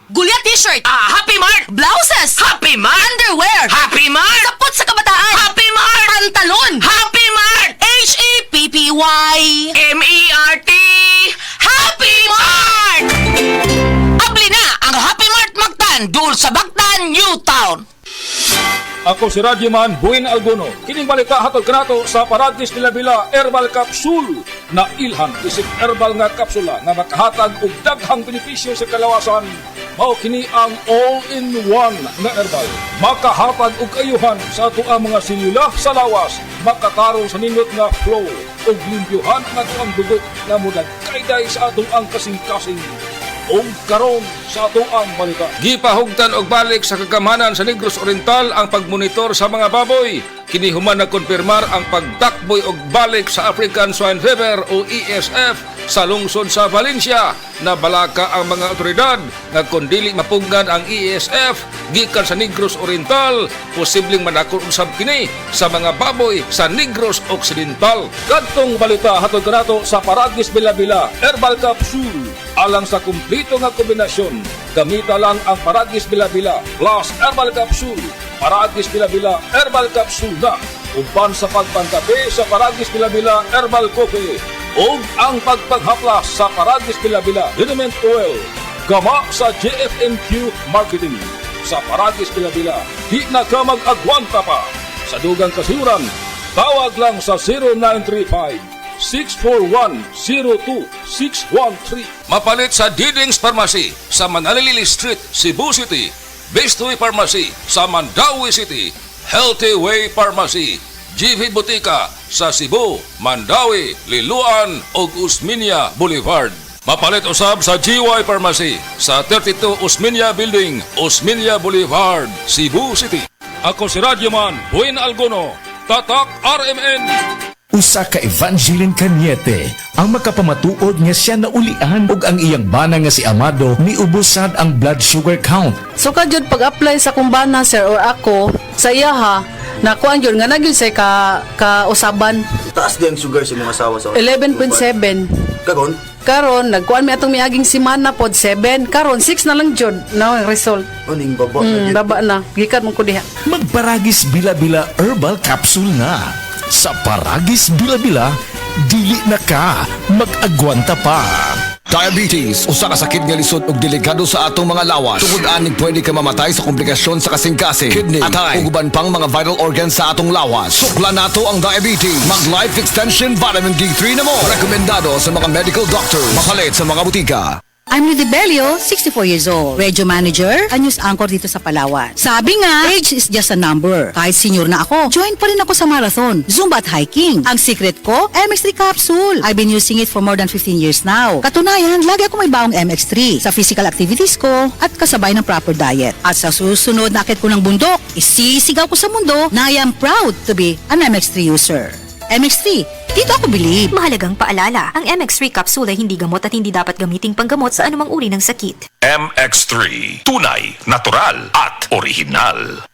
Gulya t-shirt. Happy Mart! Blouses. Happy Mart! Underwear. Happy Mart! Sapot sa kabataan. Happy Mart! Pantalon. Happy Mart! H-E-P-P-Y. M-E-R-T! Happy Mart! Abli na ang Happy Mart Mactan, dul sa Bactan, Newtown. Ako si Radyoman Buin Alguno. Kining balita hatod kanato sa Paragis Bila Herbal Capsule na ilhan isip herbal nga kapsula nga makahatag og daghang benepisyo sa kalawasan. Mao kini ang all-in-one nga herbal. Makahatag og ayuhan sa ato ang mga selula sa lawas. Makatarong sa nindot nga flow ug limpyuhan ang ato ang dugo nga mudagkayday sa ato ang kasing-kasing. O karon sa atuang balita. Gipahugtan og balik sa kagamanan sa Negros Oriental ang pagmonitor sa mga baboy. Kini human nagkonfirmar ang pagtakboy og balik sa African Swine Fever o ESF sa lungsod sa Valencia. Nabalaka ang mga otoridad nga kung dili mapugnan ang ESF gikan sa Negros Oriental, posibleng manakon usab kini sa mga baboy sa Negros Occidental. Kadtong balita hatod kanato sa Paragis Bila Herbal Capsule. Alang sa kumplito nga kombinasyon, gamita lang ang Paragis Bila plus Herbal Capsule. Paragis Bila Herbal Capsule na uban sa pagpangkape sa Paragis Bila Herbal Coffee o ang pagpaghaplas sa Paragis Bila Liniment Oil. Gama sa JFMQ Marketing. Sa Paragis Bila di na ka mag-agwanta pa. Sa dugang kasiuran, tawag lang sa 0935 641-02613. Mapalit sa Diding's Pharmacy sa Manalili Street, Cebu City. Bestway Pharmacy sa Mandawi City. Healthy Way Pharmacy, GV Butika sa Cebu, Mandawi, Liloan ug Usmeña Boulevard. Mapalit usab sa GY Pharmacy sa 32 Usmeña Building, Usmeña Boulevard, Cebu City. Ako si Radyoman Buin Alguno, Tatak RMN. Usa ka Evangeline Cañete ang makapamatuod nga siya naulian ug ang iyang bana nga si Amado niubusad ang blood sugar count. So kadyod pag-apply sa kumbana sir or ako sa iya ha, nakuan yun nga nagyon say ka-usaban. Taas din ang sugar sa mga asawa sa 11.7. Karon nagkuan mi atong miaging semana pod 7. Karon 6 na lang jud na ang result. Aning baba na. Baba na. Gikan mo ko diha. Magparagis Bila Herbal Capsule na. Sa Paragis Bila, dili na ka mag-agwanta pa. Diabetes, usa ka sakit nga lisod ug delikado sa atong mga lawas. Tungod aning pwede ka mamatay sa komplikasyon sa kasing-kasing, kidney, atay, ug uban pang mga vital organs sa atong lawas. Sukla nato ang diabetes. Mag Life Extension Vitamin D3 na mo. Rekomendado sa mga medical doctors. Mapalit sa mga butika. I'm Lily Belio, 64 years old. Radio manager, a news anchor dito sa Palawan. Sabi nga, age is just a number. Kahit senior na ako, join pa rin ako sa marathon, Zumba at hiking. Ang secret ko, MX3 capsule. I've been using it for more than 15 years now. Katunayan, lagi ako may baong MX3 sa physical activities ko at kasabay ng proper diet. At sa susunod na akit ko ng bundok, isisigaw ko sa mundo na I am proud to be an MX3 user. MX3, dito ako believe. Mahalagang paalala, ang MX3 capsule ay hindi gamot at hindi dapat gamiting panggamot sa anumang uri ng sakit. MX3, tunay, natural at original.